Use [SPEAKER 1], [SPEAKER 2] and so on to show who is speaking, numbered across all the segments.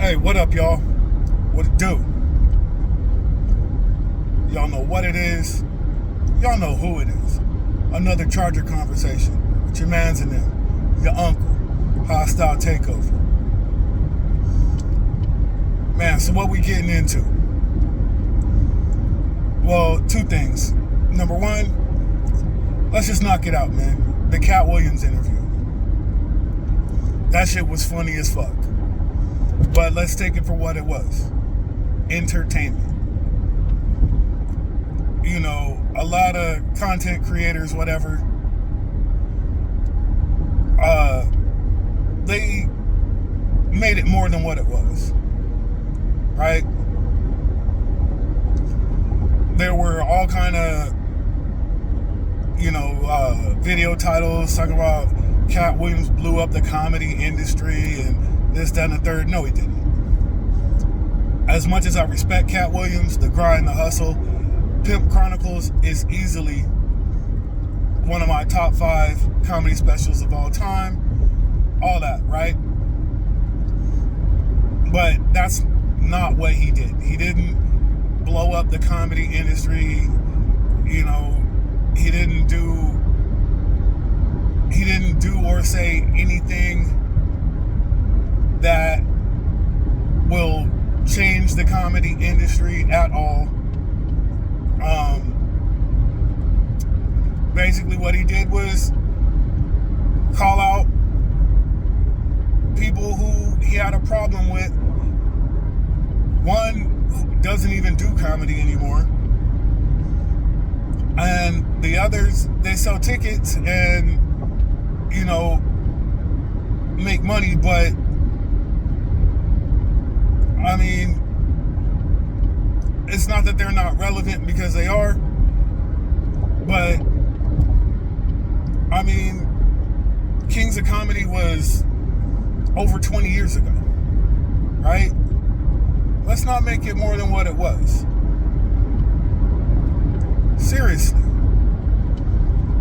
[SPEAKER 1] Hey, what up, y'all? What it do? Y'all know what it is. Y'all know who it is. Another Charger conversation with your mans and them. Your uncle. Hostile takeover. Man, so what we getting into? Well, two things. Number one, let's just knock it out, man. The Cat Williams interview. That shit was funny as fuck. But let's take it for what it was. Entertainment. You know, a lot of content creators, whatever, they made it more than what it was. Right? There were all kind of, video titles talking about Cat Williams blew up the comedy industry and this, that, and the third. No, he didn't. As much as I respect Cat Williams, the grind, the hustle, Pimp Chronicles is easily one of my top 5 comedy specials of all time. All that, right? But that's not what he did. He didn't blow up the comedy industry. You know, he didn't do or say anything that will change the comedy industry at all. Basically what he did was call out people who he had a problem with. One who doesn't even do comedy anymore. And the others, they sell tickets and, make money, but I mean, it's not that they're not relevant, because they are, but I mean, Kings of Comedy was over 20 years ago, right? Let's not make it more than what it was. Seriously.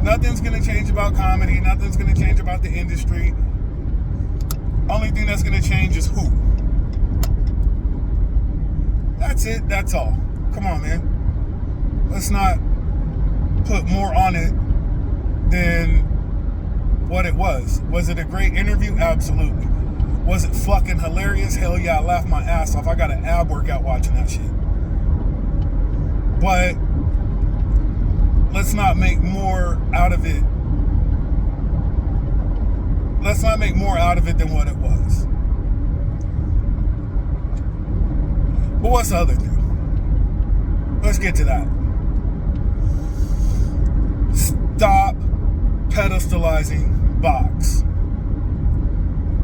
[SPEAKER 1] Nothing's going to change about comedy. Nothing's going to change about the industry. Only thing that's going to change is who. That's it. That's all. Come on, man. Let's not put more on it than what it was. Was it a great interview? Absolutely. Was it fucking hilarious? Hell yeah, I laughed my ass off. I got an ab workout watching that shit. But let's not make more out of it. Let's not make more out of it than what it was. But what's the other thing? Let's get to that. Stop pedestalizing Box.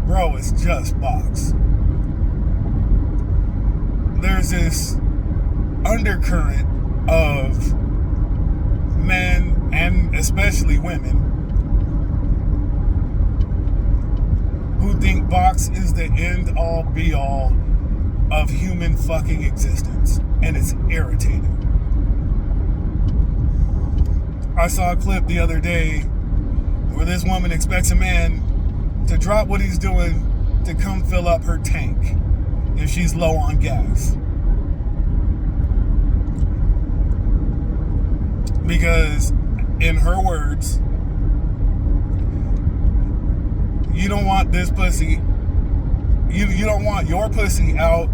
[SPEAKER 1] Bro, it's just Box. There's this undercurrent of men, and especially women, who think Box is the end all be all of human fucking existence, and it's irritating. I saw a clip the other day where this woman expects a man to drop what he's doing to come fill up her tank if she's low on gas. Because, in her words, you don't want this pussy, you don't want your pussy out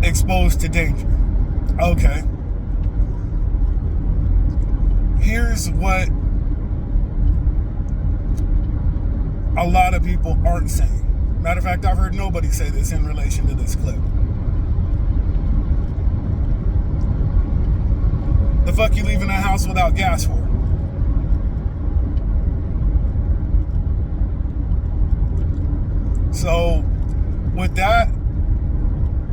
[SPEAKER 1] exposed to danger. Okay. Here's what a lot of people aren't saying. Matter of fact, I've heard nobody say this in relation to this clip. The fuck you leaving a house without gas for? So, with that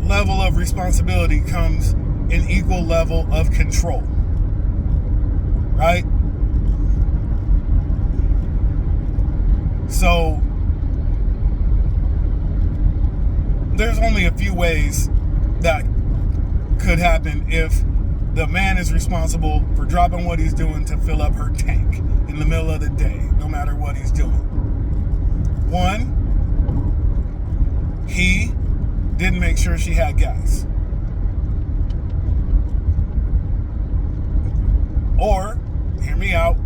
[SPEAKER 1] level of responsibility comes an equal level of control. Right? So, there's only a few ways that could happen if the man is responsible for dropping what he's doing to fill up her tank in the middle of the day, no matter what he's doing. One, make sure she had gas. Or, hear me out,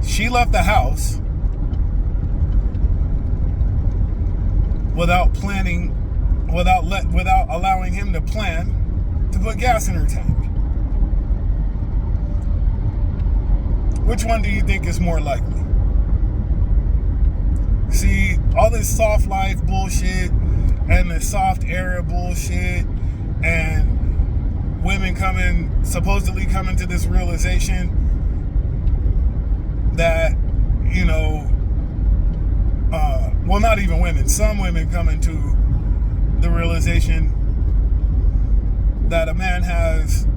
[SPEAKER 1] she left the house without planning, without allowing him to plan to put gas in her tank. Which one do you think is more likely? See, all this soft life bullshit and the soft era bullshit and women supposedly coming to this realization that, you know, well, not even women, some women coming to the realization that a man has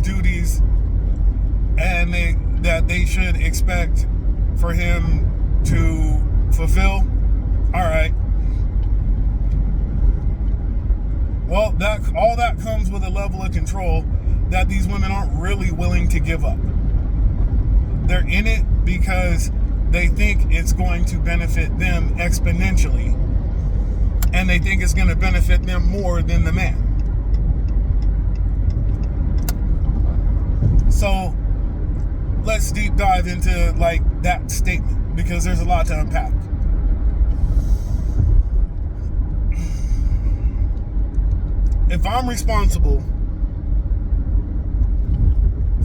[SPEAKER 1] duties and that they should expect for him to fulfill. All right. Well, all that comes with a level of control that these women aren't really willing to give up. They're in it because they think it's going to benefit them exponentially, and they think it's going to benefit them more than the man. So let's deep dive into like that statement, because there's a lot to unpack. If I'm responsible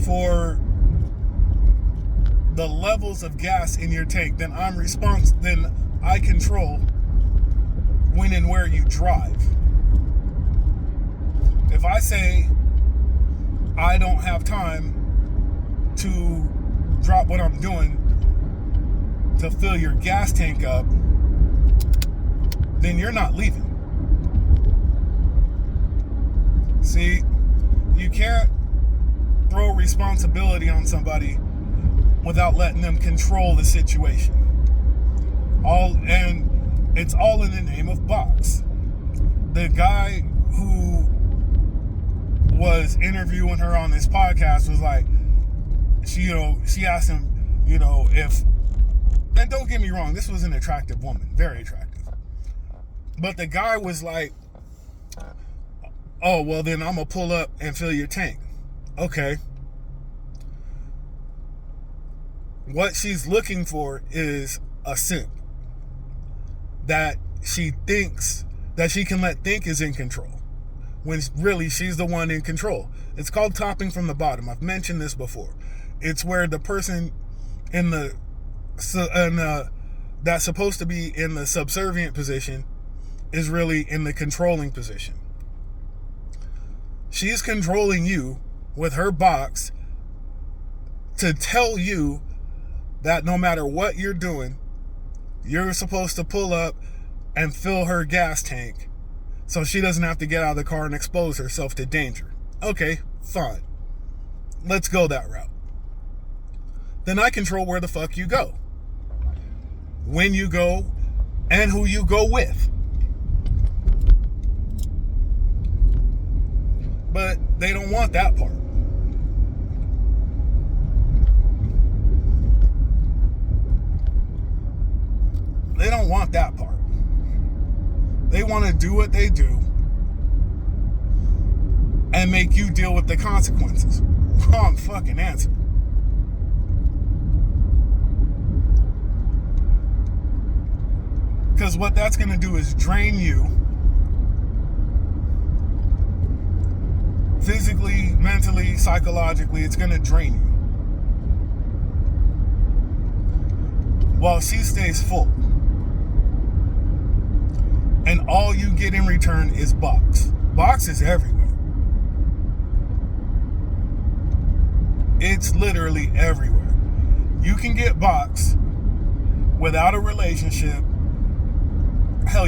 [SPEAKER 1] for the levels of gas in your tank, then then I control when and where you drive. If I say I don't have time to drop what I'm doing to fill your gas tank up, then you're not leaving. See, you can't throw responsibility on somebody without letting them control the situation. And it's all in the name of Box. The guy who was interviewing her on this podcast was like, she asked him, if, and don't get me wrong, this was an attractive woman, very attractive. But the guy was like, oh, well then I'm gonna pull up and fill your tank. Okay. What she's looking for is a simp that she thinks that she can let think is in control, when really she's the one in control. It's called topping from the bottom. I've mentioned this before. It's where the person that's supposed to be in the subservient position is really in the controlling position. She's controlling you with her box to tell you that no matter what you're doing, you're supposed to pull up and fill her gas tank so she doesn't have to get out of the car and expose herself to danger. Okay, fine. Let's go that route. Then I control where the fuck you go, when you go, and who you go with. But they don't want that part. They don't want that part. They want to do what they do and make you deal with the consequences. Wrong fucking answer. Because what that's going to do is drain you physically, mentally, psychologically. It's going to drain you while she stays full. And all you get in return is Box. Box is everywhere. It's literally everywhere. You can get Box without a relationship. Hell,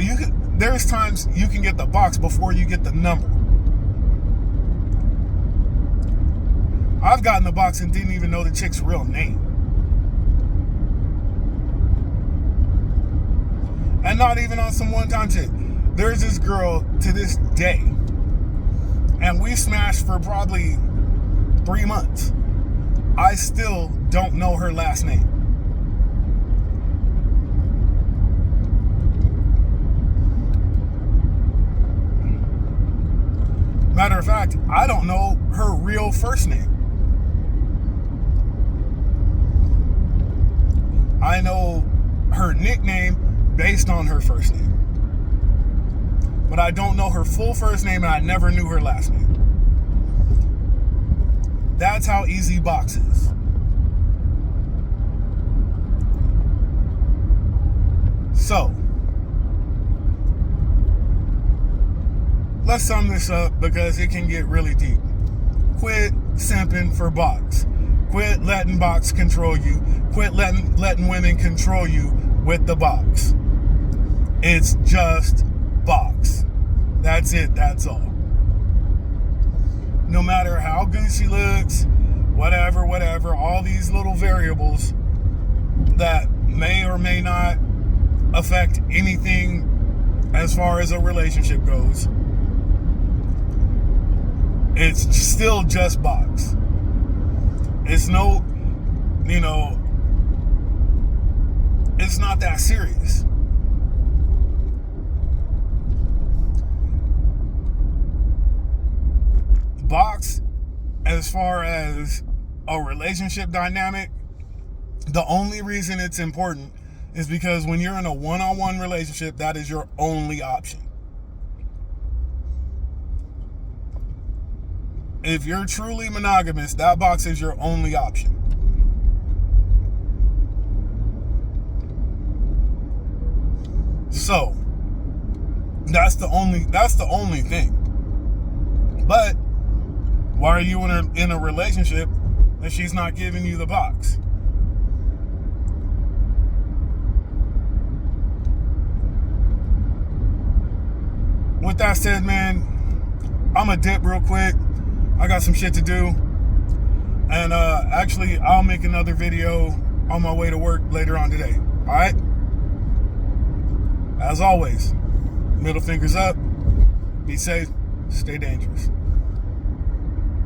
[SPEAKER 1] there's times you can get the Box before you get the number. I've gotten the Box and didn't even know the chick's real name. And not even on some one-time shit. There's this girl to this day, and we smashed for probably 3 months. I still don't know her last name. Matter of fact, I don't know her real first name. I know her nickname based on her first name. But I don't know her full first name, and I never knew her last name. That's how easy Box is. So, let's sum this up because it can get really deep. Quit simping for Box. Quit letting Box control you. Quit letting women control you with the box. It's just Box. That's it. That's all. No matter how good she looks, whatever, all these little variables that may or may not affect anything as far as a relationship goes, it's still just Box. It's no, it's not that serious. Box, as far as a relationship dynamic, the only reason it's important is because when you're in a one-on-one relationship, that is your only option. If you're truly monogamous, that box is your only option. So, that's the only thing. But why are you in a relationship and she's not giving you the box? With that said, man, I'm going to dip real quick. I got some shit to do. And actually, I'll make another video on my way to work later on today. All right? As always, middle fingers up. Be safe. Stay dangerous.